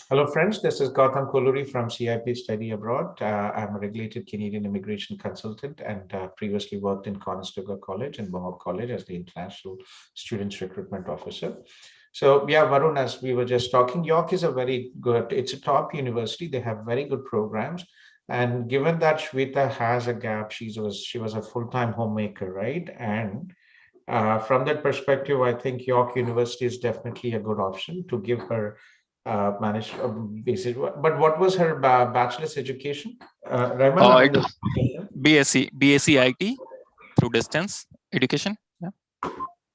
Hello, friends. This is Gautham Kolluri from CIP Study Abroad. I'm a regulated Canadian immigration consultant and previously worked in Conestoga College and Mohawk College as the International Students Recruitment Officer. So, yeah, Varun, as we were just talking, York is a very good, it's a top university. They have very good programs. And given that Shweta has a gap, she was a full-time homemaker, right? And from that perspective, I think York University is definitely a good option to give her managed basic. But what was her bachelor's education? Raiman, I It mean, BSc IT through distance education. Yeah.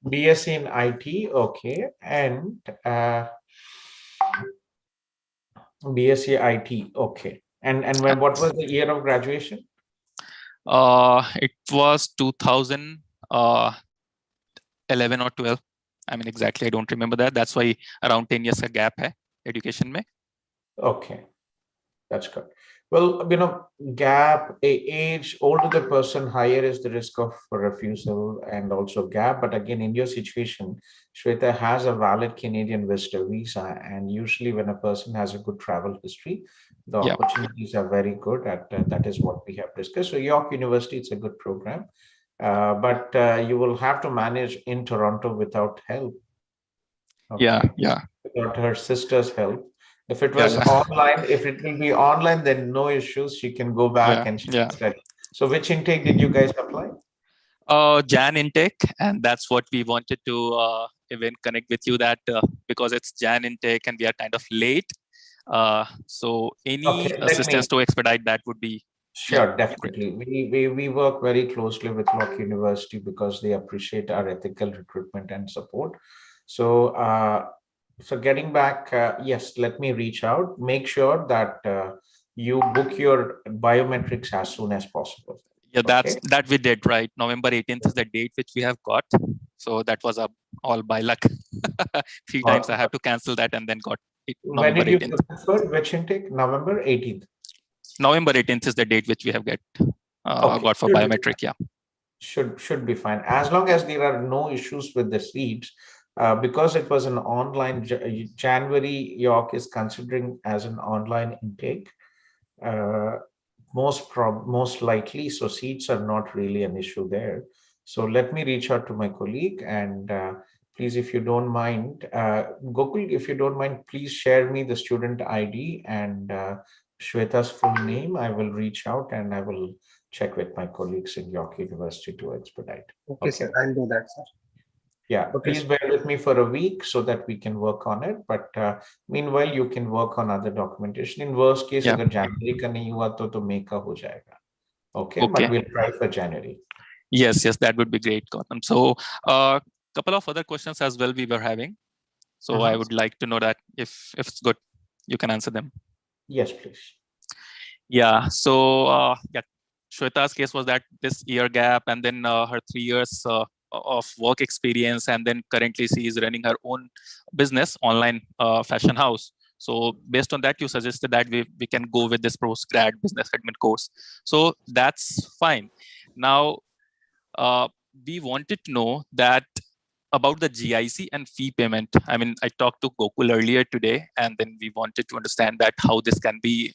BSc in IT, okay, and BSc IT, okay. And when what was the year of graduation? It was 2011 or 12. I mean, exactly, I don't remember that. That's why around 10 years a gap hai education mein. Okay, that's good. Well, gap, age, older the person, higher is the risk of refusal and also gap. But again, in your situation, Shweta has a valid Canadian visitor visa. And usually when a person has a good travel history, the Yeah. opportunities are very good at that is what we have discussed. So York University, it's a good program. But you will have to manage in Toronto without help. Yeah. Okay. Yeah. Without her sister's help. If it Yeah. was Yeah. online, if it will be online, then no issues. She can go back Yeah. and she Yeah. can study. So which intake did you guys apply? Jan intake, and that's what we wanted to even connect with you that because it's Jan intake and we are kind of late. So any Okay, let assistance me. to expedite that would be, yeah, Sure, great. definitely. We work very closely with York University because they appreciate our ethical recruitment and support. So, so getting back, yes, let me reach out. Make sure that you book your biometrics as soon as possible. Yeah, Okay. that we did, right? November 18th is the date which we have got. So that was all by luck. Three times I Uh, have to cancel that and then got it when November did you 18th. prefer which intake? November 18th. November 18th is the date which we have Okay. got for biometric. Yeah. Should be fine as long as there are no issues with the seats. Because it was an online January, York is considering as an online intake. Uh, most likely, so seats are not really an issue there. So let me reach out to my colleague and please, if you don't mind, Gokul, if you don't mind, please share me the student ID and Shweta's full name. I will reach out and I will check with my colleagues in York University to expedite. Okay, Okay. sir. I'll do that, sir. Yeah, Okay, please sir. bear with me for a week so that we can work on it. But meanwhile, you can work on other documentation. In worst case, Yeah. अगर January का नहीं हुआ तो May का हो जाएगा. Okay, but Okay. we'll try for January. Yes, that would be great, Gautam. So couple of other questions as well we were having. So I would like to know that if it's good, you can answer them. Yes, please. Yeah. So yeah, Shweta's case was that this year gap and then her 3 years of work experience, and then currently she is running her own business, online fashion house. So based on that, you suggested that we can go with this post-grad business admin course. So that's fine. Now, we wanted to know that about the GIC and fee payment. I mean, I talked to Gokul earlier today, and then we wanted to understand that how this can be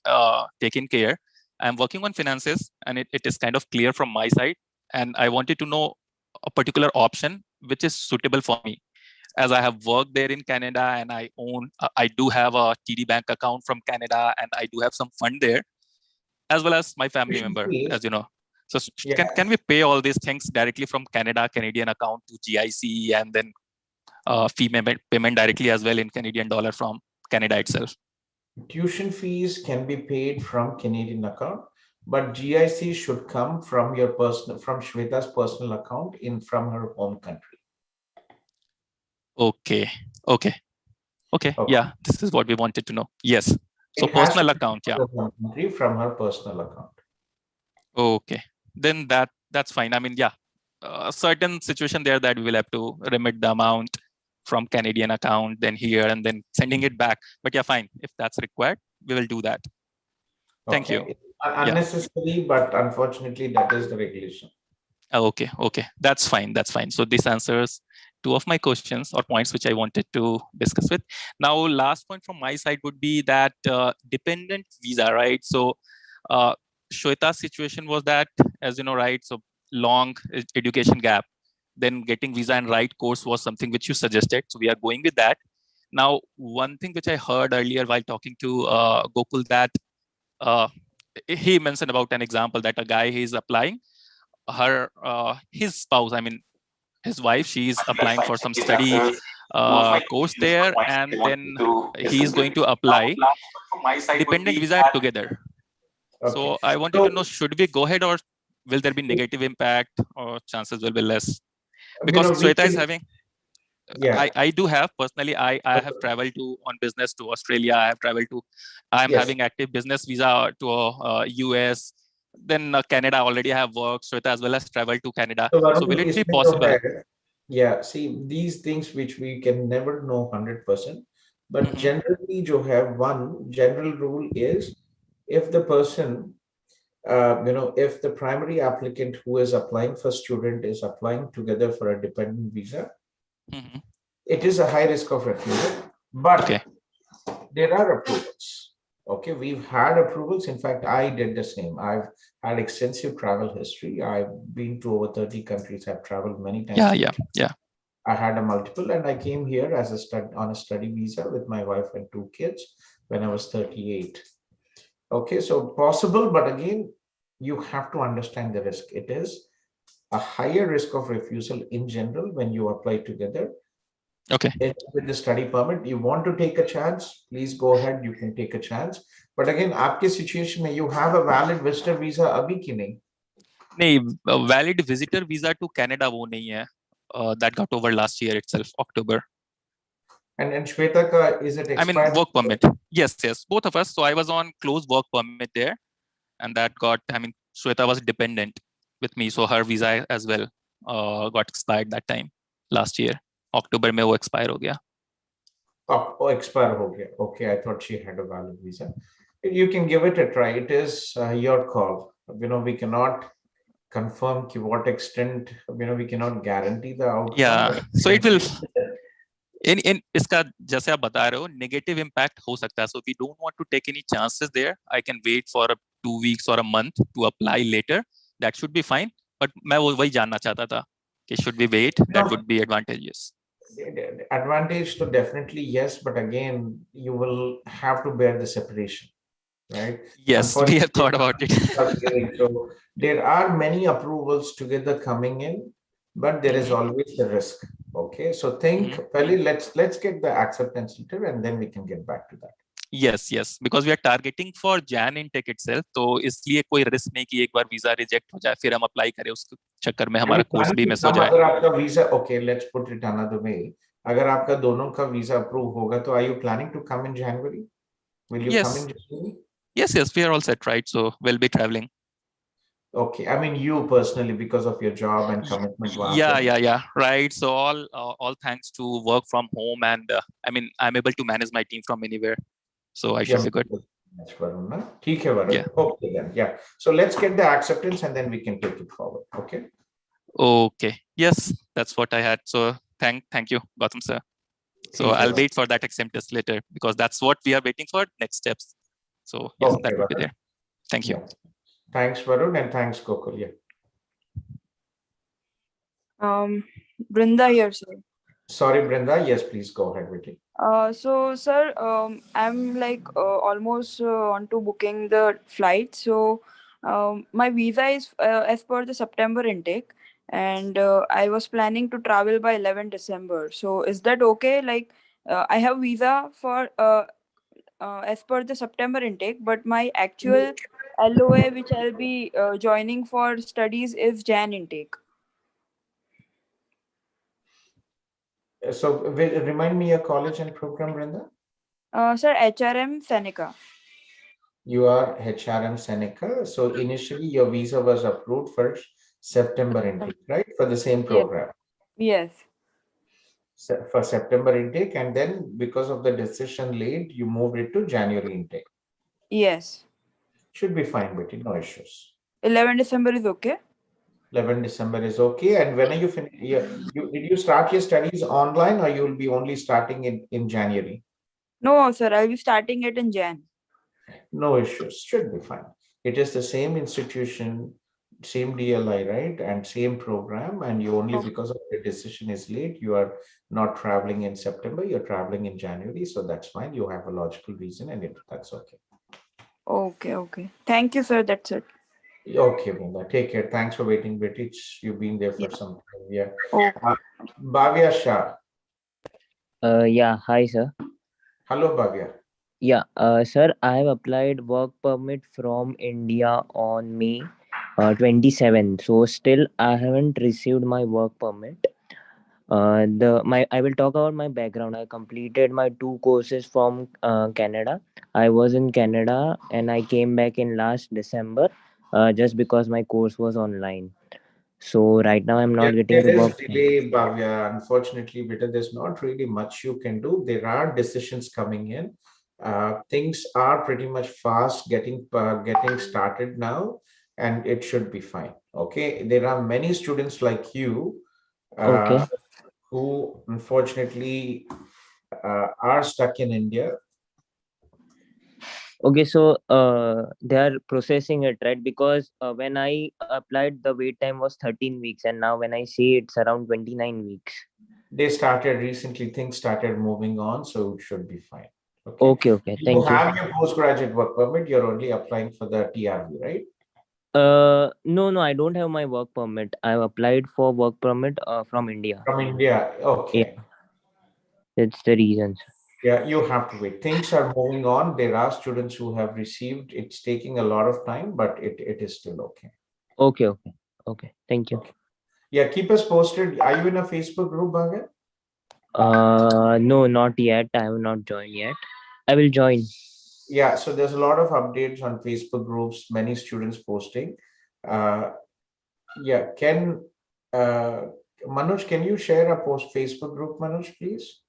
taken care. I'm working on finances, and it is kind of clear from my side. And I wanted to know a particular option which is suitable for me, as I have worked there in Canada, and I do have a TD Bank account from Canada, and I do have some fund there, as well as my family member, as you know. So Yeah. can we pay all these things directly from Canadian account to GIC, and then fee payment directly as well in Canadian dollar from Canada itself? Tuition fees can be paid from Canadian account, but GIC should come from your personal, from Shweta's personal account in from her home country. Okay. Okay. Okay. Okay. Yeah, this is what we wanted to know. Yes. So It has to personal be account. from Yeah. her home country from her personal account. Okay. Then that's fine. I mean, yeah, certain situation there that we will have to remit the amount from Canadian account, then here, and then sending it back. But yeah, fine. If that's required, we will do that. Thank you. Okay. It's Yeah. unnecessary, but unfortunately, that is the regulation. Okay. Okay. That's fine. That's fine. So this answers two of my questions or points which I wanted to discuss with. Now, last point from my side would be that dependent visa, right? So Shweta's situation was that, as you know, right? So long education gap, then getting visa and right course was something which you suggested. So we are going with that. Now, one thing which I heard earlier while talking to Gokul, that he mentioned about an example that a guy is applying, his spouse, I mean his wife, she is applying for some study course there, and then he is going to apply dependent visa together. Okay. So I wanted to know, should we go ahead, or will there be negative impact, or chances will be less? Because Shweta is having, yeah, I do have personally, I have traveled to on business to Australia. I have traveled to, I'm yes. having active business visa to US. Then Canada already I have worked. Shweta as well as traveled to Canada. So will it be possible? Yeah, see, these things which we can never know 100%, but generally you have one general rule is, if the person, if the primary applicant who is applying for student is applying together for a dependent visa, it is a high risk of refusal, but there are approvals. Okay, we've had approvals. In fact, I did the same. I've had extensive travel history. I've been to over 30 countries. I've traveled many times. Yeah. I had a multiple, and I came here as on a study visa with my wife and two kids when I was 38. Okay, so possible, but again, you have to understand the risk. It is a higher risk of refusal in general when you apply together. Okay. With the study permit, you want to take a chance, please go ahead, you can take a chance. But again, आपके situation में you have a valid visitor visa अभी की नहीं? नहीं, valid visitor visa to Canada वो नहीं है. That got over last year itself, October. And Shweta ka, is it expired? I mean, work permit. Yes, both of us. So I was on close work permit there, and that got, I mean, Shweta was dependent with me, so her visa as well got expired that time last year. October में वो expire हो गया. Oh, expire हो गया. Okay, I thought she had a valid visa. You can give it a try. It is your call. We cannot confirm to what extent. We cannot guarantee the outcome. Yeah, so it will. In इसका जैसे आप बता रहे हो, negative impact हो सकता है. So if we don't want to take any chances there, I can wait for 2 weeks or a month to apply later. That should be fine. But मैं वही जानना चाहता था कि should we wait? That would be advantageous. Advantage to definitely yes, but again, you will have to bear the separation, right? Yes, we have thought about it. So there are many approvals together coming in, but there is always the risk. Okay, so think, let's get the acceptance letter and then we can get back to that. Yes, because we are targeting for Jan intake itself, तो इसलिए कोई risk नहीं कि एक बार visa reject हो जाए फिर हम apply करें उस चक्कर में हमारा course भी miss हो जाए. अगर आपका visa, okay, let's put it another way. अगर आपका दोनों का visa approve होगा, तो are you planning to come in January? Will you come in January? Yes, we are all set, right? So we'll be traveling. Okay, I mean you personally because of your job and commitment. Yeah, right. So all thanks to work from home, and I mean I'm able to manage my team from anywhere, so I should be good. That's Varun. ठीक है Varun. Okay then. Yeah. So let's get the acceptance and then we can take it forward. Okay. Okay. Yes, that's what I had. So thank you, Gautam sir. So I'll wait for that acceptance later because that's what we are waiting for. Next steps. So yes, that would be there. Thank you. Yeah. Thanks, Varun, and thanks, Gokul. Yeah. Brinda here, sir. Sorry, Brinda. Yes, please go ahead with it. So, sir, I'm like almost on to booking the flight. So, my visa is as per the September intake, and I was planning to travel by 11 December. So, is that okay? Like, I have visa for as per the September intake, but my actual LOA, which I'll be joining for studies, is Jan intake. So, remind me your college and program, Brinda. Sir, HRM Seneca. You are HRM Seneca. So initially your visa was approved for September intake, right? For the same program. Yes. For September intake, and then because of the decision late, you moved it to January intake. Yes. Should be fine, Betty. No issues. 11 December is okay? 11 December is okay. And when are you did you start your studies online, or you will be only starting in January? No, sir, I'll be starting it in Jan. No issues, should be fine. It is the same institution, same DLI, right? And same program. And you only, Oh, because of the decision is late, you are not traveling in September, you're traveling in January. So that's fine. You have a logical reason, and that's okay. okay, okay. Thank you, sir. That's it. Okay, Brinda. Take care. Thanks for waiting, British. You've been there for Yeah. some time. Yeah. Oh, Uh, Bhavya Shah. Yeah, hi sir. Hello, Bhavya. Yeah, sir, I have applied work permit from India on May 27. So still I haven't received my work permit. I will talk about my background. I completed my two courses from Canada. I was in Canada and I came back in last December just because my course was online. So right now I'm Yeah, not getting there the is work permit. delay, Bhavya. Unfortunately, because there's not really much you can do. There are decisions coming in. Things are pretty much fast getting started now, and it should be fine. Okay, there are many students like you Okay. who unfortunately are stuck in India. Okay, so they are processing it, right? Because when I applied, the wait time was 13 weeks, and now when I see it's around 29 weeks. They started recently, things started moving on, so it should be fine. Okay. Okay, okay, You thank you. have your postgraduate work permit, you're only applying for the TRV, right? No, no, I don't have my work permit. I have applied for work permit from India. From India. Yeah, Okay. that's the reason. Yeah, you have to wait. Things are moving on. There are students who have received. It's taking a lot of time, but it is still okay. Okay, okay, okay, thank you. Okay. Yeah, keep us posted. Are you in a Facebook group, Bhagat? No, not yet. I have not joined yet. I will join. Yeah, so there's a lot of updates on Facebook groups, many students posting. Uh, yeah, Manoj, can you share a post Facebook group, Manoj, please?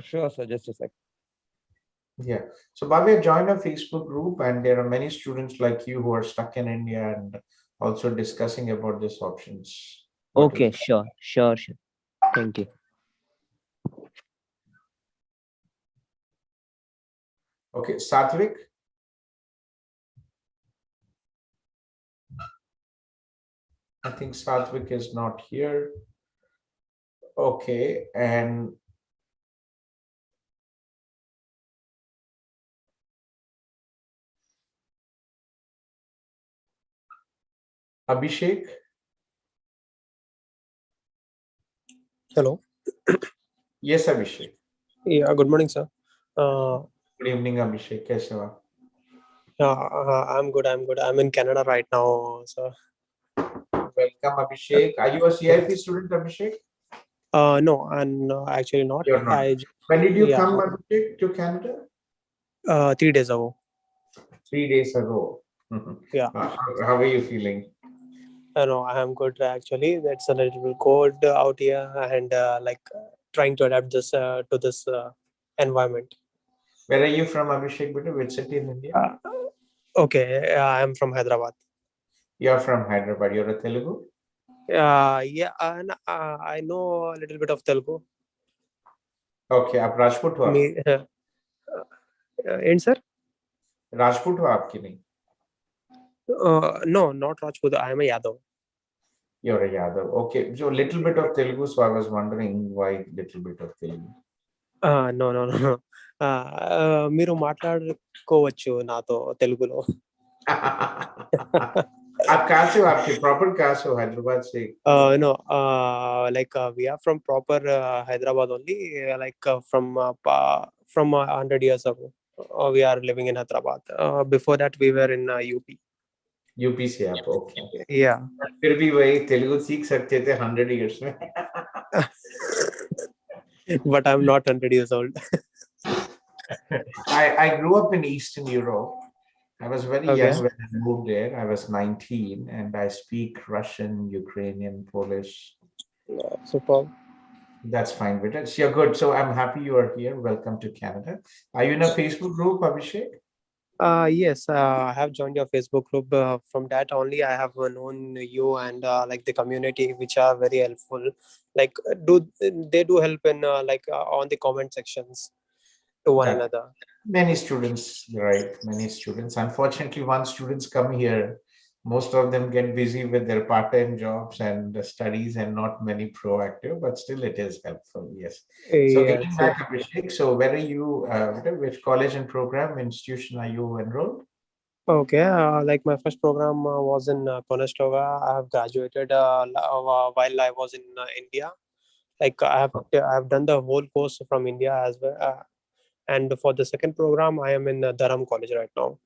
Sure, sir. Just a sec. Yeah. So Bhavya, join a Facebook group, and there are many students like you who are stuck in India and also discussing about these options. What Okay, is sure, sure, sure. Thank you. okay, Satvik? I think Satvik is not here. Okay, and Abhishek? Hello. Yes, Abhishek. Yeah, good morning, sir. Uh, Good evening, Abhishek. कैसे हो आप? I'm good. I'm good. I'm in Canada right now, sir. Welcome, Abhishek. Are you a CIP student, Abhishek? No, and actually not. You're not. When did you Yeah, come, Abhishek, to Canada? 3 days ago. 3 days ago. Yeah. How are you feeling? No, I am good actually. It's a little bit cold out here, and trying to adapt this to this environment. Where are you from, Abhishek? Which city in India? Okay, I am from Hyderabad. You're from Hyderabad. You're a Telugu? Yeah, and I know a little bit of Telugu. Okay, आप राजपूत हो आप? Me, and sir? Rajput हो आपकी नहीं? No, not Rajput. I am a Yadav. You're a Yadav. Okay, so little bit of Telugu. So I was wondering why little bit of Telugu. No. మీరు మాట్లాడుకోవచ్చు నాతో తెలుగులో. आप कहाँ से हो? आपकी प्रॉपर कहाँ से हो? हैदराबाद से? No, we are from proper Hyderabad only. From 100 years ago, we are living in Hyderabad. Before that, we were in UP. UP से आप? ओके. Yeah. फिर भी वही तेलुगु सीख सकते थे 100 years में. But I'm not 100 years old. I grew up in Eastern Europe. I was very Okay. young when I moved there. I was 19, and I speak Russian, Ukrainian, Polish. Super. That's fine with it. So you're good. So I'm happy you are here. Welcome to Canada. Are you in a Facebook group, Abhishek? Yes, I have joined your Facebook group. From that only, I have known you and like the community, which are very helpful. Like, do they do help in on the comment sections to one That another? many students, right? Many students. Unfortunately, once students come here, most of them get busy with their part-time jobs and the studies and not many proactive, but still it is helpful. Yes. So getting Yes, back, yes. Abhishek, so where are you, which college and program institution are you enrolled? Okay, like my first program was in Conestoga. I have graduated while I was in India. Like I have done the whole course from India as well. And for the second program, I am in Durham College right now.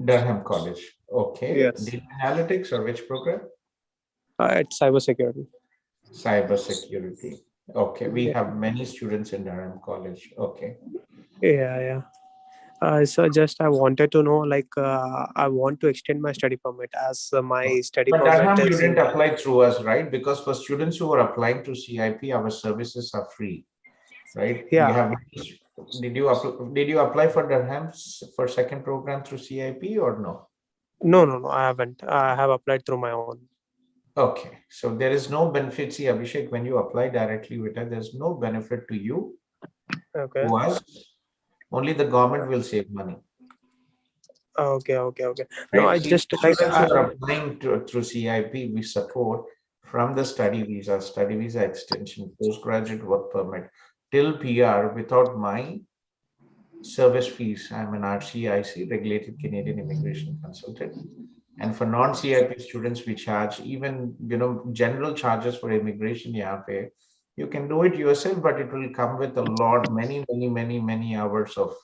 Durham College. Okay. Yes. Data analytics or which program? It's cybersecurity. Cyber security. Okay. We Yeah, have many students in Durham College. Okay. yeah. So just I wanted to know, like, I want to extend my study permit as my study But permit Durham, you is didn't in. apply through us, right? Because for students who are applying to CIP, our services are free, right? We Yeah, have. Did you apply for Durham's for second program through CIP or no? no, I haven't. I have applied through my own. Okay, so there is no benefit. See, Abhishek, when you apply directly with us, there's no benefit to you, Okay. to us. Only the government will save money. Okay. No, Right. I See, just like students who are applying through CIP, we support from the study visa extension, postgraduate work permit till PR without my service fees. I'm an RCIC, regulated Canadian immigration consultant. And for non-CIP students, we charge even, general charges for immigration, pay. You can do it yourself, but it will come with a lot, many hours of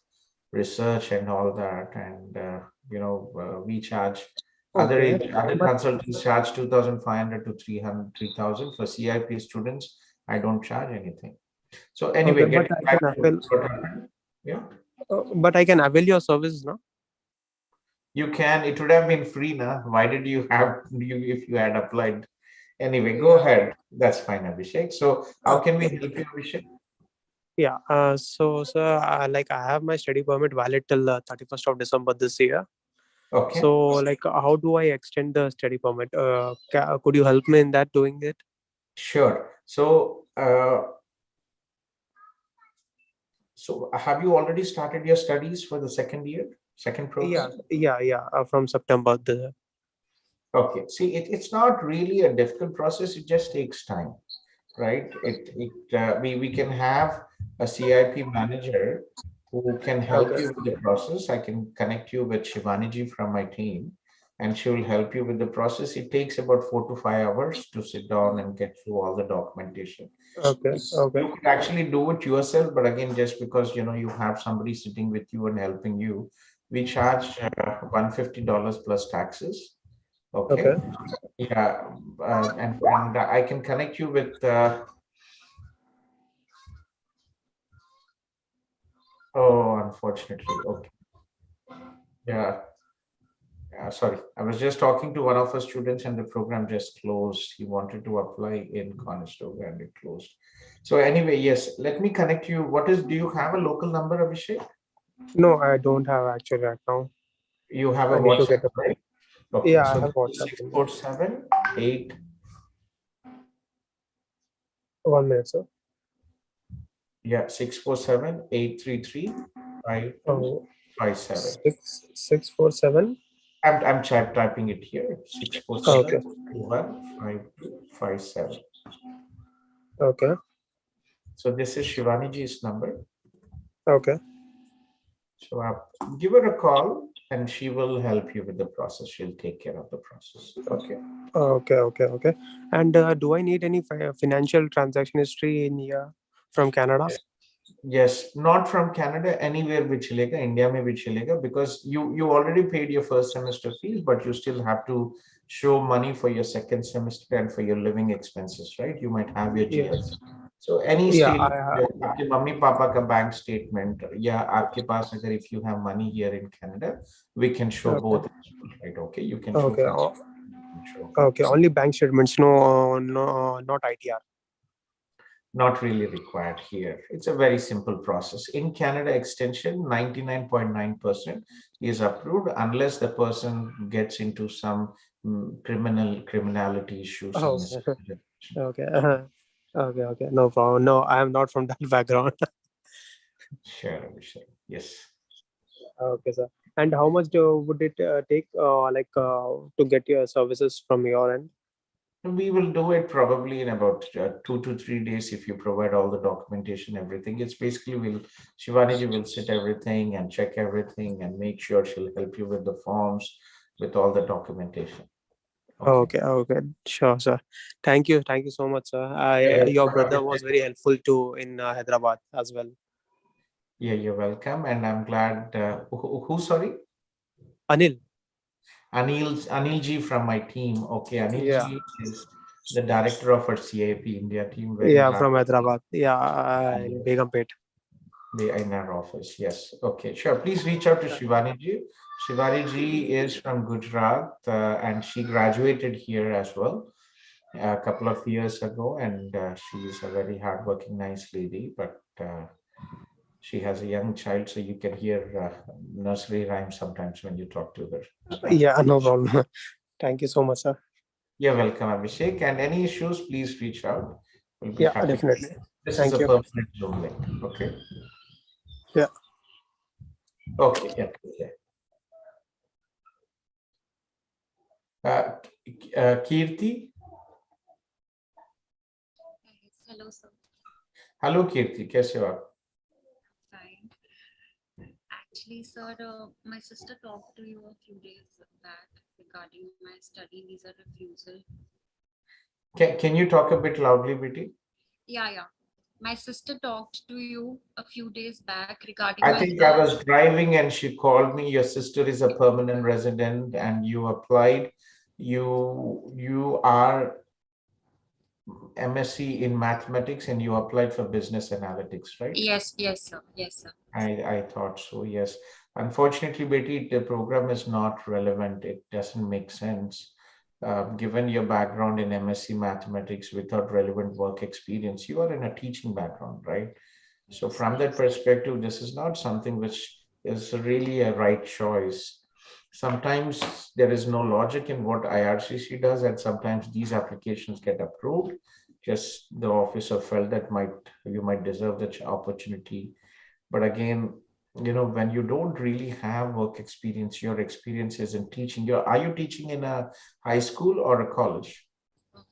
research and all that. And, we charge, okay, other but consultants charge 2,500 to 300, 3,000. For CIP students, I don't charge anything. So okay, anyway, but getting I back can to avail. what happened. Yeah. But I can avail your services now. You can, it would have been free now. Why did you have you if you had applied? Anyway, go Yeah. ahead. That's fine, Abhishek. So how can we Okay. help you, Abhishek? Yeah. So, sir, like I have my study permit valid till 31st of December this year. Okay, So, like, how do I extend the study permit? Could you help me in that doing it? sure. So have you already started your studies for the second year, second Yeah, program? yeah. From September. Okay. See, it's not really a difficult process. It just takes time, right? We can have a CIP manager who can help Okay. you with the process. I can connect you with Shivaniji from my team, and she will help you with the process. It takes about 4 to 5 hours to sit down and get through all the documentation. Okay. Okay. You could actually do it yourself, but again, just because you have somebody sitting with you and helping you, we charge $150 plus taxes. Okay. Okay. Yeah, and I can connect you with. Oh, unfortunately, okay. Yeah, yeah. Sorry, I was just talking to one of our students, and the program just closed. He wanted to apply in Conestoga, and it closed. So anyway, yes. Let me connect you. What is? Do you have a local number, Abhishek? No, I don't have actually right now. You have a I need to WhatsApp, get a. right? Okay, Yeah, I so have WhatsApp six number. four seven eight. 1 minute, sir. Yeah, 647-833-5257. Oh, 6647. I'm typing it here. Okay. 647-215257. Okay. So this is Shivaniji's number. Okay. So give her a call and she will help you with the process. She'll take care of the process. Okay. Okay. And do I need any financial transaction history in here from Canada? Yes, not from Canada, anywhere with Chilega, India may be Chilega, because you already paid your first semester fees, but you still have to show money for your second semester and for your living expenses, right? You might have your Yes. GS. So any Yeah, state, I have. आपके mummy papa का bank statement, या आपके पास अगर if you have money here in Canada, we can show Okay. both, right? Okay, you can show Okay. first. Show. Okay. Only bank statements. No, not ITR. Not really required here. It's a very simple process. In Canada extension, 99.9% is approved unless the person gets into some criminality issues or Oh, misconduct. okay. Okay. No problem. No, I am not from that background. Sure, Abhishek. Yes. Okay, sir. And how much would it take, to get your services from your end? We will do it probably in about 2 to 3 days if you provide all the documentation, everything. It's basically Shivaniji will sit everything and check everything and make sure she'll help you with the forms, with all the documentation. Okay. Okay. Sure, sir. Thank you so much, sir. You're Your welcome, brother was Abhishek. very helpful too in Hyderabad as well. Yeah, you're welcome. And I'm glad. Sorry? Anil. Anil ji from my team. Okay, Anil Yeah. ji is the director of our CIP India team. Very Yeah, hard. from Hyderabad. Yeah, in Begumpet. In our office. Yes. Okay, sure. Please reach out to Shivani ji. Shivani ji is from Gujarat and she graduated here as well a couple of years ago. And she is a very hardworking, nice lady. But she has a young child, so you can hear nursery rhymes sometimes when you talk to her. Yeah, no problem. Thank you so much, sir. You're welcome, Abhishek. And any issues, please reach out. We'll be Yeah, happy. definitely. This Thank is a you. permanent Zoom link. Okay. Yeah. Okay. Yeah. Okay. Kirti. Hello, sir. Hello, Kirti. कैसे हो आप? Fine. Actually, sir, my sister talked to you a few days back regarding my study visa refusal. Can you talk a bit loudly, Biti? Yeah. My sister talked to you a few days back regarding I my think I was driving and she called me. Your sister is a permanent resident and you applied. You are MSc in mathematics and you applied for business analytics, right? Yes, sir. I thought so, yes. Unfortunately, Betty, the program is not relevant. It doesn't make sense. Given your background in MSc mathematics without relevant work experience, you are in a teaching background, right? So from that perspective, this is not something which is really a right choice. Sometimes there is no logic in what IRCC does, and sometimes these applications get approved. Just the officer felt that you might deserve the opportunity. But again, when you don't really have work experience, your experience is in teaching. Are you teaching in a high school or a college?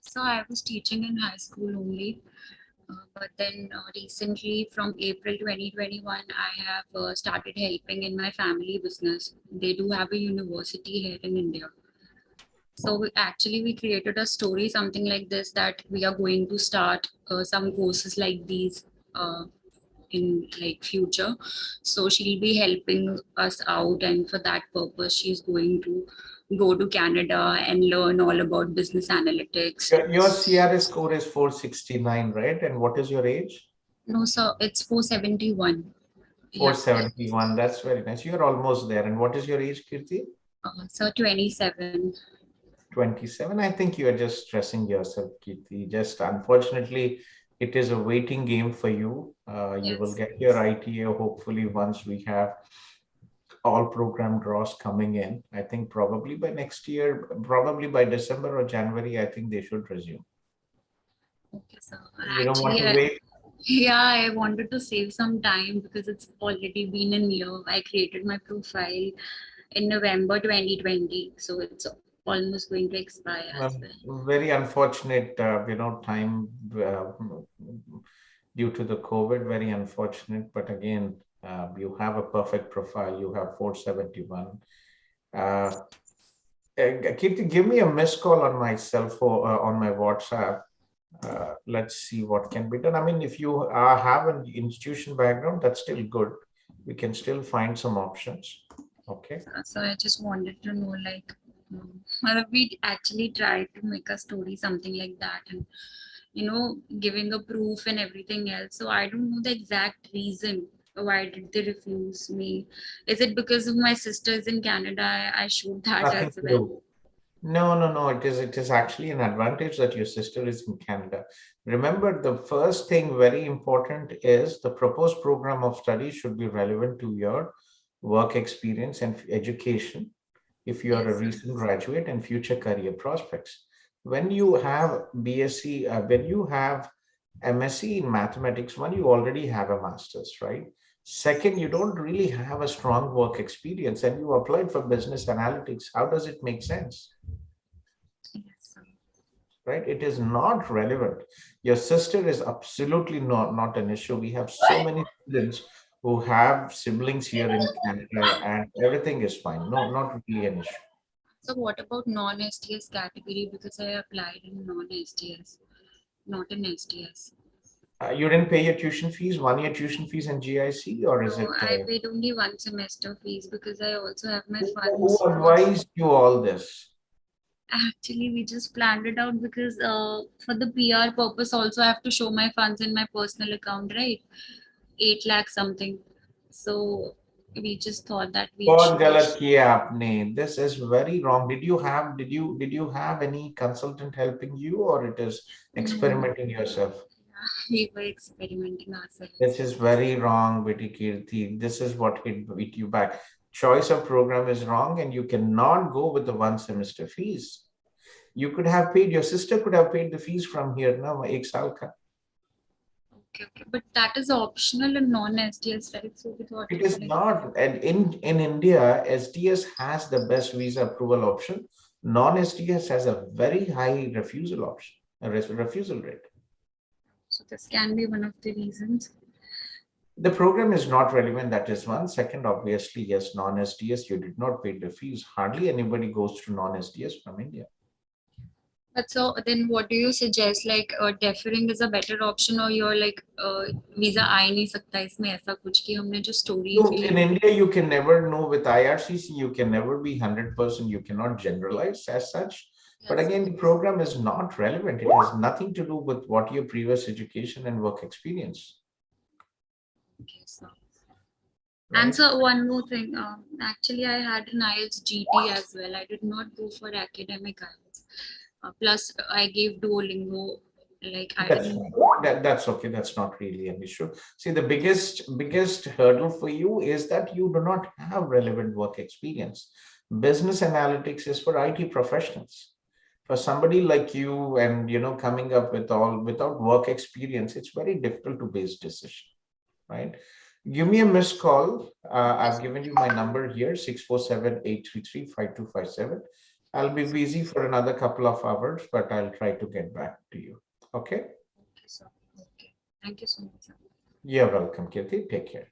So I was teaching in high school only. But then recently from April 2021, I have started helping in my family business. They do have a university here in India. So we created a story, something like this, that we are going to start some courses like these in like future. So she'll be helping us out, and for that purpose, she's going to go to Canada and learn all about business analytics. Your CRS score is 469, right? And what is your age? No, sir, it's 471. 471. That's very nice. You're almost there. And what is your age, Kirti? So 27. 27. I think you are just stressing yourself, Kirti. Just unfortunately, it is a waiting game for you. You will get your ITA hopefully once we have all program draws coming in. I think probably by next year, probably by December or January, I think they should resume. Okay, sir. You don't want to wait? Yeah, I wanted to save some time because it's already been a year. I created my profile in November 2020, so it's almost going to expire as well. Very unfortunate, time due to the COVID, very unfortunate. But again, you have a perfect profile. You have 471. Kirti, give me a missed call on my cell phone, on my WhatsApp. Let's see what can be done. I mean, if you have an institution background, that's still good. We can still find some options. Okay. So I just wanted to know, like, we actually tried to make a story, something like that, and giving a proof and everything else. So I don't know the exact reason. Why did they refuse me? Is it because of my sisters in Canada? I showed that Nothing as to well. do. No. It is actually an advantage that your sister is in Canada. Remember, the first thing very important is the proposed program of study should be relevant to your work experience and education if you are a Yes, sir. recent graduate and future career prospects. When you have BSc, when you have MSc in mathematics, one, you already have a master's, right? Second, you don't really have a strong work experience and you applied for business analytics. How does it make sense? Yes, sir. Right? It is not relevant. Your sister is absolutely not an issue. We have so many students who have siblings here in Canada and everything is fine. No, not really an issue. So what about non-STS category? Because I applied in non-STS, not in STS. You didn't pay your tuition fees, 1 year tuition fees in GIC, or is No, it? I paid only one semester fees because I also have my Who funds. advised you all this? Actually, we just planned it out because for the PR purpose also I have to show my funds in my personal account, right? 8 lakh something. So we just thought that we बहुत should. गलत किया आपने. This is very wrong. Did you have any consultant helping you, or it is No, experimenting yourself? we were experimenting This ourselves. is very wrong, Betty Kirti. This is what hit you back. Choice of program is wrong, and you cannot go with the 1 semester fees. You could have paid. Your sister could have paid the fees from here. Now, ek saal ka. Okay. But that is optional in non-STS, right? So we thought It it is like. not. And in India, SDS has the best visa approval option. Non-SDS has a very high refusal option, a refusal rate. So this can be one of the reasons. The program is not relevant. That is one. Second, obviously, yes, non-SDS, you did not pay the fees. Hardly anybody goes to non-SDS from India. But so then what do you suggest? Like deferring is a better option, or you're like visa आ ही नहीं सकता इसमें ऐसा कुछ कि हमने जो story So feel. in India, you can never know with IRCC, you can never be 100%, you cannot generalize as such. But Yes. again, the program is not relevant. It has nothing to do with what your previous education and work experience. Okay, so. Right? And so one more thing, actually I had an IELTS GT as well. I did not go for academic IELTS. Plus I gave Duolingo, like I That's didn't. that's okay. That's not really an issue. See, the biggest hurdle for you is that you do not have relevant work experience. Business analytics is for IT professionals. For somebody like you and coming up with all without work experience, it's very difficult to base decision, right? Give me a missed call. I've given you my number here, 647-833-5257. I'll be busy for another couple of hours, but I'll try to get back to you. Okay? Okay, so okay. Thank you so much, sir. You're welcome, Kirti. Take care.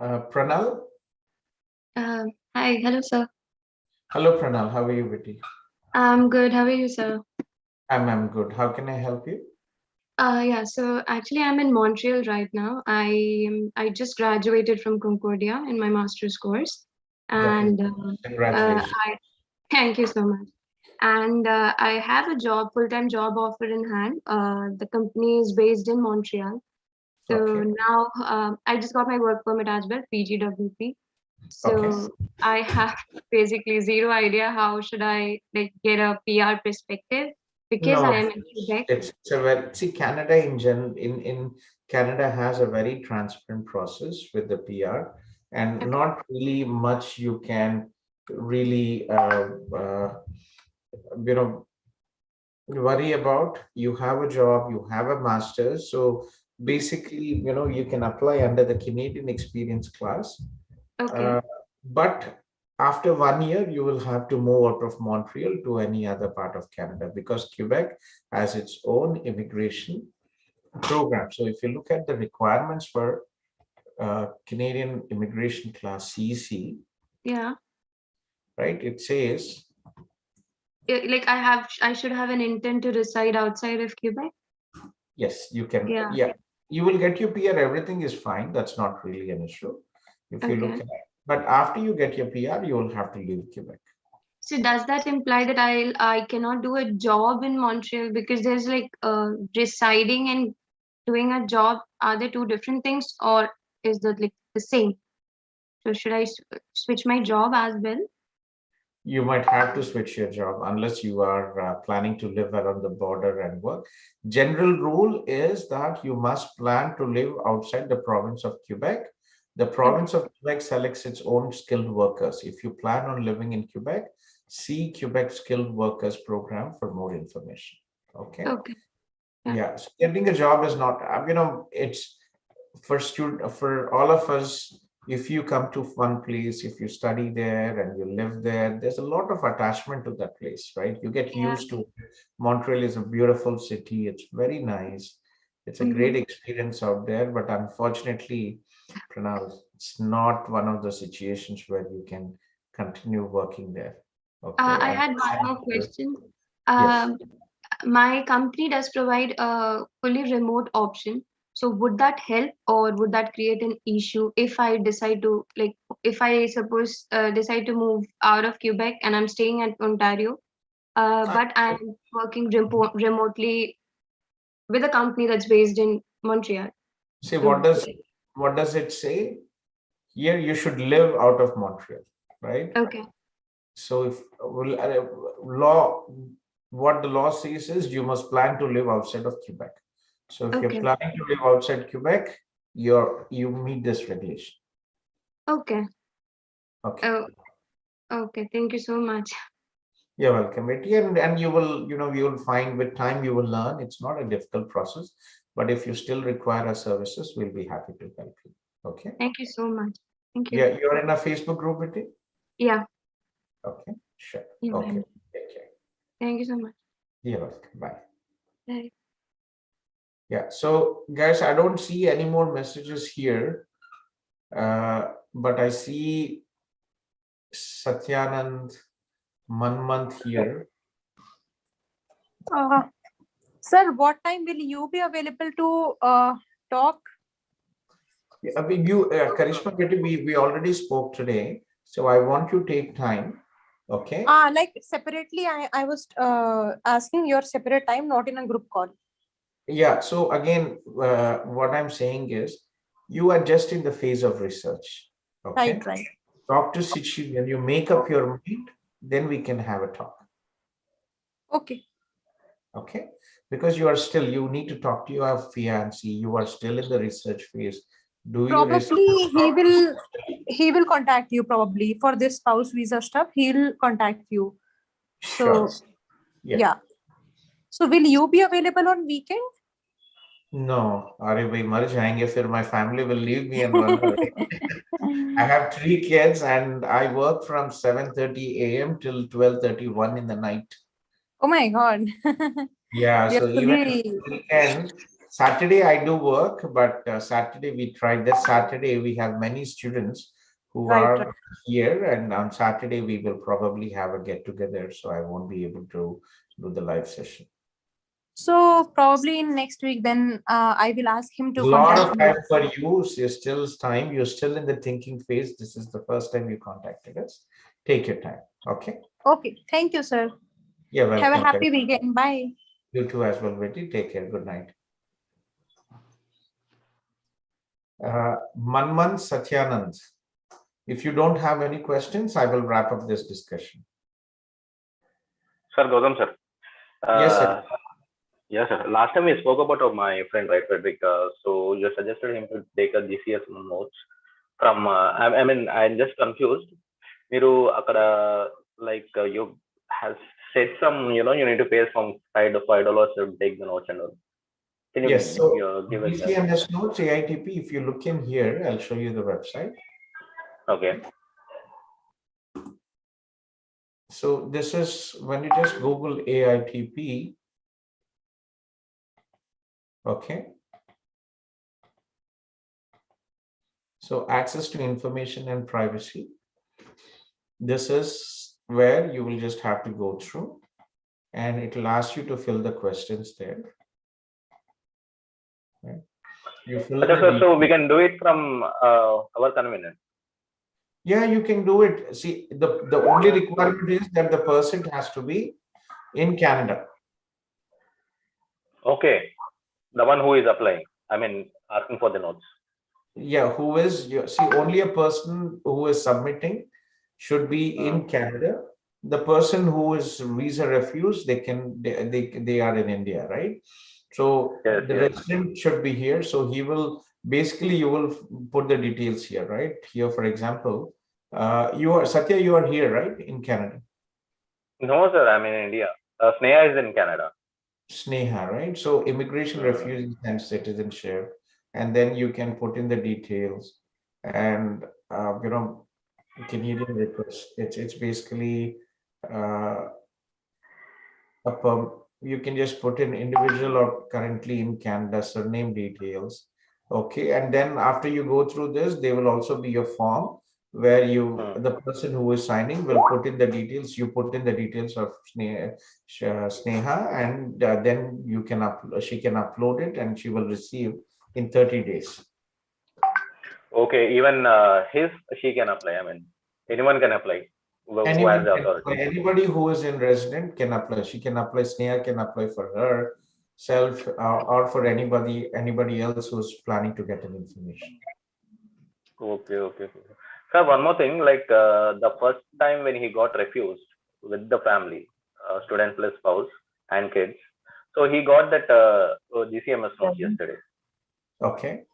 Pranal? Hi, hello, sir. Hello, Pranal. How are you, Vitti? I'm good. How are you, sir? I'm good. How can I help you? Yeah, so actually I'm in Montreal right now. I just graduated from Concordia in my master's course. And Congratulations. I thank you so much. And I have a full-time job offer in hand. The company is based in Montreal. So Okay. now I just got my work permit as well, PGWP. So Okay. I have basically zero idea how should I like get a PR perspective because I No, am in Quebec. it's a very, see, Canada in Canada has a very transparent process with the PR, and Okay. not really much you can really you know worry about. You have a job, you have a master's, so basically you can apply under the Canadian experience class. Okay. But after 1 year, you will have to move out of Montreal to any other part of Canada because Quebec has its own immigration program. So if you look at the requirements for Canadian immigration class CC, Yeah. right, it says, Like I should have an intent to reside outside of Quebec. yes, you can, Yeah. you will get your PR, everything is fine. That's not really an issue. If you look Okay. at, but after you get your PR, you will have to leave Quebec. So does that imply that I cannot do a job in Montreal because there's like residing and doing a job, are they two different things, or is that like the same? So should I switch my job as well? You might have to switch your job unless you are planning to live around the border and work. General rule is that you must plan to live outside the province of Quebec. The province of Quebec selects its own skilled workers. If you plan on living in Quebec, see Quebec Skilled Workers Program for more information. Okay. Okay. Yeah. So getting a job is not, it's for all of us. If you come to one place, if you study there and you live there, there's a lot of attachment to that place, right? You get Yeah. used to it. Montreal is a beautiful city. It's very nice. It's a great experience out there, but unfortunately, Pranav, it's not one of the situations where you can continue working there. Okay. I had one more question. Yes. My company does provide a fully remote option. So would that help, or would that create an issue if I decide to, like, if I suppose decide to move out of Quebec and I'm staying at Ontario, but I'm working remotely with a company that's based in Montreal? See, So, what does it say? Here you should live out of Montreal, right? okay. So if what the law says is you must plan to live outside of Quebec. So if you're planning to live outside Quebec, you meet this regulation. Okay. Okay. Oh, okay. Thank you so much. You're welcome, Betty. And you will find with time you will learn. It's not a difficult process, but if you still require our services, we'll be happy to help you. Okay. Thank you so much. Thank you. Yeah, you're in a Facebook group, Betty? Yeah. Okay, sure. Yeah, okay. Take care. Thank you so much. You're welcome. Bye. Bye. Yeah, so guys, I don't see any more messages here, but I see Satyanand Manmanth here. Sir, what time will you be available to talk? I mean, Karishma, we already spoke today, so I want you to take time. Okay. Like separately, I was asking your separate time, not in a group call. Yeah. So again, what I'm saying is, you are just in the phase of research. Okay. Right. Talk to Sichi when you make up your mind, then we can have a talk. Okay. Okay. Because you need to talk to your fiancé. You are still in the research phase. Probably he will contact you probably for this spouse visa stuff. He'll contact you. Sure. So yeah. So will you be available on weekend? No, my family will leave me and run away. I have 3 kids and I work from 7:30 a.m. till 12:31 in the night. Oh my God. Yeah, so even weekend, Saturday I do work, but Saturday we tried this. Saturday we have many students who are here, and on Saturday we will probably have a get together, so I won't be able to do the live session. So probably in next week, then I will ask him to contact. A lot of time you. for you. So you're still in the thinking phase. This is the first time you contacted us. Take your time. Okay. Okay. Thank you, sir. You're welcome. Have a happy weekend. Bye. You too as well, Betty. Take care. Good night. Manman Satyanand. If you don't have any questions, I will wrap up this discussion. Sir, Gautam, sir. Yes, sir. Yes, sir. Last time we spoke about my friend, right, Frederick. So you suggested him to take a GCS notes from. I mean, I'm just confused. Miru akada like you has said some, you need to pay some $5 to take the notes and all. Can you give us GCMS notes AITP? If you look in here, I'll show you the website. Okay. So this is when you just Google AITP. Okay. So access to information and privacy. This is where you will just have to go through and it will ask you to fill the questions there. Right. You fill so we can do it from our convenience. Yeah, you can do it. See, the only requirement is that the person has to be in Canada. Okay. The one who is applying. I mean, asking for the notes. Yeah, who is see, only a person who is submitting should be in Canada. The person who is visa refused, they are in India, right? So Yes, the yes. resident should be here. So he will basically, you will put the details here, right? Here, for example, you are Satya, you are here, right, in Canada? No, sir, I'm in India. Sneha is in Canada. Sneha, right? So immigration refugees and citizenship, and then you can put in the details, and Canadian request. It's basically uh, you can just put in individual or currently in Canada surname details. Okay, and then after you go through this, there will also be a form where the person who is signing will put in the details. You put in the details of Sneha, and then she can upload it, and she will receive in 30 days. Okay, even she can apply. I mean, anyone can apply who has the authority. Anybody who is in resident can apply. She can apply. Sneha can apply for herself, or for anybody else who's planning to get an information. Okay. Sir, one more thing, like the first time when he got refused with the family, student plus spouse and kids, so he got that GCMS notes yesterday. Okay.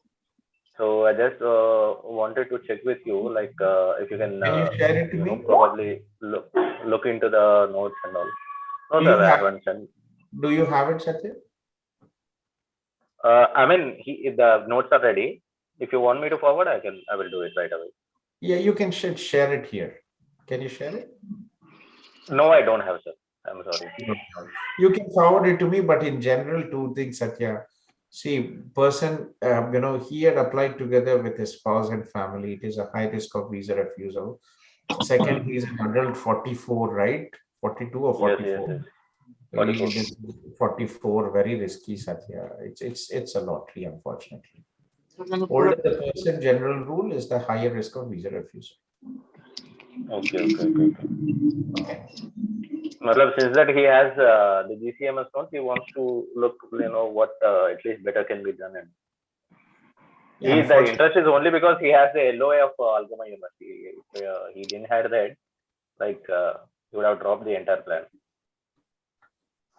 So I just wanted to check with you, like if you can you share it to me? probably look into the notes and all. No, sir, I haven't sent. Do you have it, Satya? I mean, the notes are ready. If you want me to forward, I will do it right away. Yeah, you can share it here. Can you share it? No, I don't have, sir. I'm sorry. You can forward it to me, but in general, two things, Satya. See, person, he had applied together with his spouse and family. It is a high risk of visa refusal. Second, he is an adult 44, right? 42 or 44? Yes. 44, very risky, Satya. It's a lottery, unfortunately. Older the person, general rule is the higher risk of visa refusal. Okay. Since that he has the GCMS notes, he wants to look, what at least better can be done. And the interest is only because he has the LOA of Algoma University. If he didn't have that, like he would have dropped the entire plan.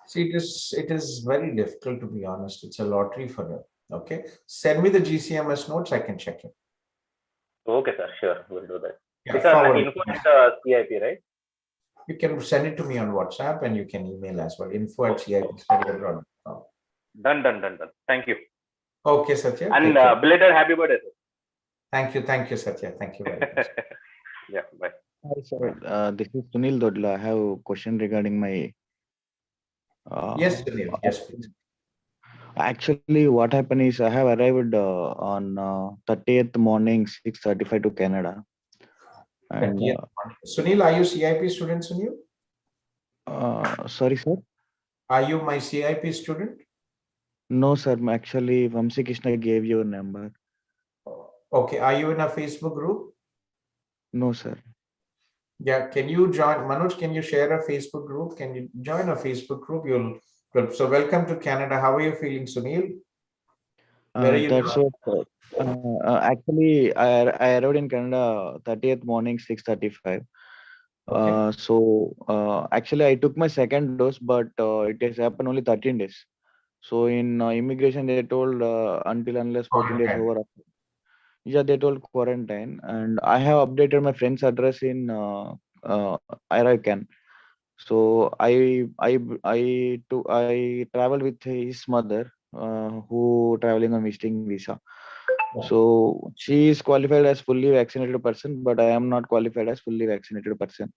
See, it is very difficult, to be honest. It's a lottery for them. Okay, send me the GCMS notes. I can check it. Okay, sir. Sure, we'll do that. Yeah, it's an info at CIP, right? You can send it to me on WhatsApp, and you can email as well. info@cipstudyabroad.com. Done. Thank you. Okay, Satya. And belated happy birthday, sir. Thank you, Satya. Thank you very much. Yeah, bye. Hi, sir. This is Suneel Dodla. I have a question regarding my. Yes, Suneel. Yes, please. Actually, what happened is I have arrived on 30th morning, 6:35 to Canada. And Suneel, are you CIP student, Suneel? Sorry, sir. Are you my CIP student? No, sir. Actually, Vamsi Krishna gave your number. Okay. Are you in a Facebook group? No, sir. Yeah. Can you join? Manoj, can you share a Facebook group? Can you join a Facebook group? So welcome to Canada. How are you feeling, Suneel? Where are you? That's what. Actually, I arrived in Canada 30th morning, 6:35. Okay. Actually, I took my second dose, but it has happened only 13 days. So in immigration, they told until unless 14 days over. Yeah, they told quarantine, and I have updated my friend's address in IRICAN. So I traveled with his mother, who traveling on visiting visa. So she is qualified as fully vaccinated person, but I am not qualified as fully vaccinated person.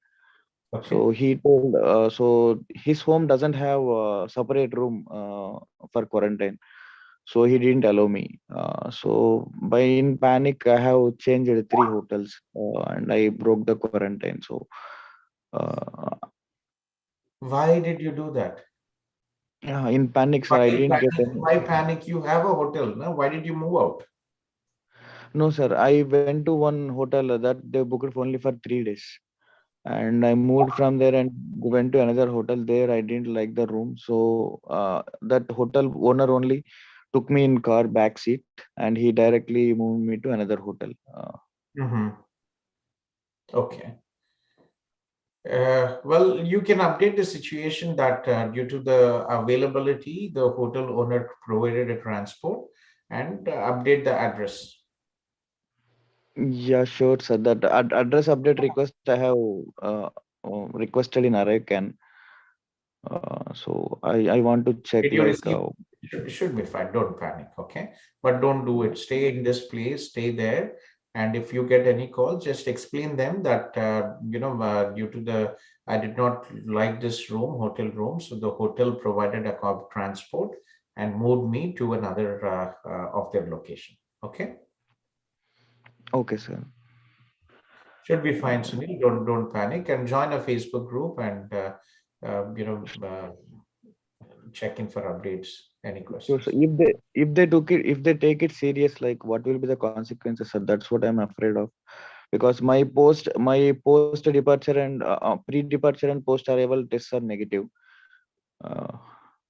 Okay. So he told, so his home doesn't have a separate room for quarantine. So he didn't allow me. So in panic, I have changed 3 hotels and I broke the quarantine. So why did you do that? In panic, sir, I didn't get any. Why panic? You have a hotel, no? Why did you move out? No, sir. I went to one hotel that they booked only for 3 days. And I moved from there and went to another hotel. There I didn't like the room. So that hotel owner only took me in car back seat, and he directly moved me to another hotel. Okay. Well, you can update the situation that due to the availability, the hotel owner provided a transport, and update the address. Yeah, sure, sir. That address update request I have requested in Array can. So I want to check Did you like receive? Should be fine. Don't panic, okay? But don't do it. Stay in this place. Stay there. And if you get any calls, just explain them that due to the I did not like this room, hotel room, so the hotel provided a transport and moved me to another of their location. Okay. okay, sir. Should be fine, Sunil. Don't panic and join a Facebook group and check in for updates. Any So questions? if they take it serious, like what will be the consequences, sir? That's what I'm afraid of, because my post departure and pre-departure and post arrival tests are negative. Uh,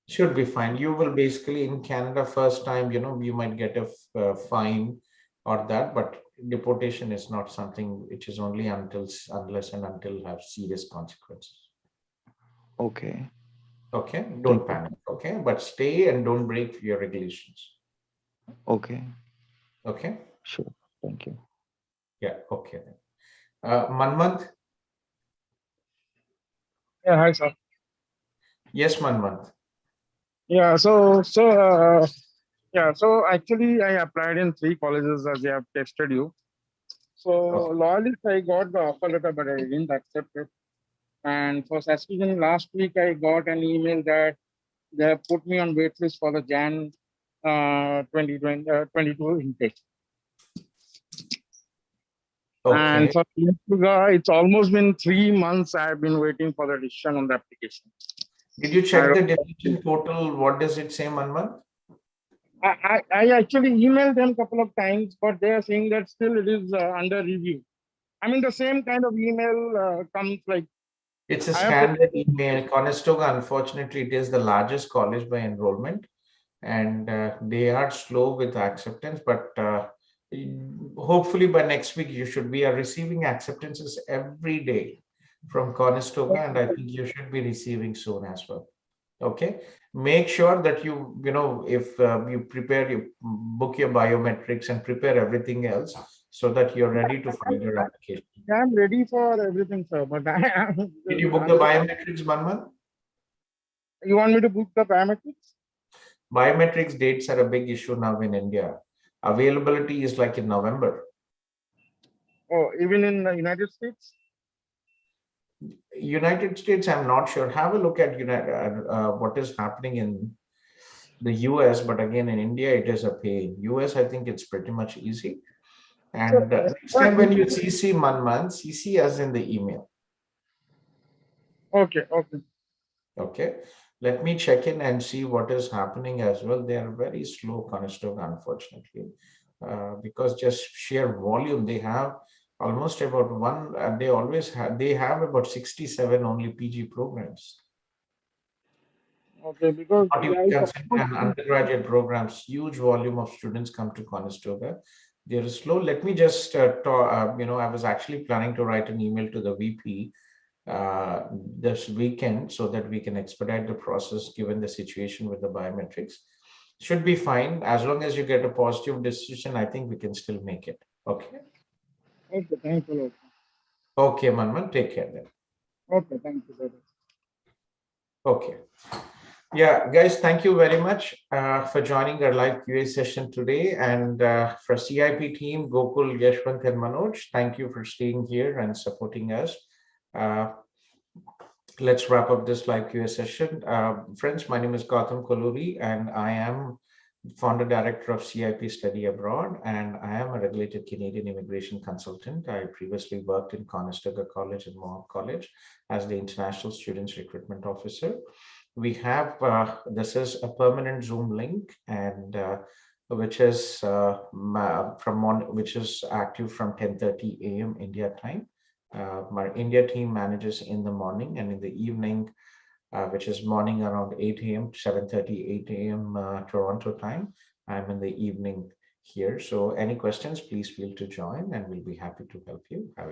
Should be fine. You will basically in Canada first time, you might get a fine or that, but deportation is not something which is only unless and until have serious consequences. okay. Okay, don't panic. Okay, but stay and don't break your regulations. Okay. Okay. Sure. Thank you. Yeah. Okay. Then. Manmanth. Yeah, hi, sir. Yes, Manmanth. Yeah, so actually I applied in 3 colleges as I have tested you. So loyalist, I got the offer letter, but I didn't accept it. And for Saskatchewan, last week I got an email that they have put me on waitlist for the Jan 2022 intake. Okay. And for Yeshua, it's almost been 3 months I have been waiting for the decision on the application. Did you check the decision portal? What does it say, Manmanth? I actually emailed them a couple of times, but they are saying that still it is under review. I mean, the same kind of email comes like. It's a standard email. Conestoga, unfortunately, it is the largest college by enrollment, and they are slow with acceptance. But hopefully by next week, you should be receiving acceptances every day from Conestoga, and I think you should be receiving soon as well. Okay, make sure that if you book your biometrics and prepare everything else so that you're ready to file your application. I'm ready for everything, sir. But Did you book the biometrics, Manman? You want me to book the biometrics? Biometrics dates are a big issue now in India. Availability is like in November. Oh, even in the United States? United States, I'm not sure. Have a look at what is happening in the US, but again in India it is a pain. US, I think it's pretty much easy. And next time when you CC Manman, CC as in the email. Okay, okay. Okay. Let me check in and see what is happening as well. They are very slow, Conestoga, unfortunately, because just sheer volume. They have almost about one. They have about 67 only PG programs. Okay, because not even considering undergraduate programs, huge volume of students come to Conestoga. They're slow. Let me just talk. I was actually planning to write an email to the VP this weekend so that we can expedite the process given the situation with the biometrics. Should be fine as long as you get a positive decision. I think we can still make it. Okay. Okay, thank you. Okay, Manman, take care then. Okay, thank you. Okay. Yeah, guys, thank you very much for joining our live QA session today. And for CIP team, Gokul, Yashwant, and Manoj, thank you for staying here and supporting us. Let's wrap up this live QA session. Friends, my name is Gautham Kolluri, and I am founder director of CIP Study Abroad, and I am a regulated Canadian immigration consultant. I previously worked in Conestoga College and Mohawk College as the International Students Recruitment Officer. We have this is a permanent Zoom link, and which is which is active from 10:30 a.m. India time. My India team manages in the morning, and in the evening, which is morning around 8 a.m. to 7:30, 8 a.m. Toronto time. I'm in the evening here. So any questions, please feel to join and we'll be happy to help you. Have a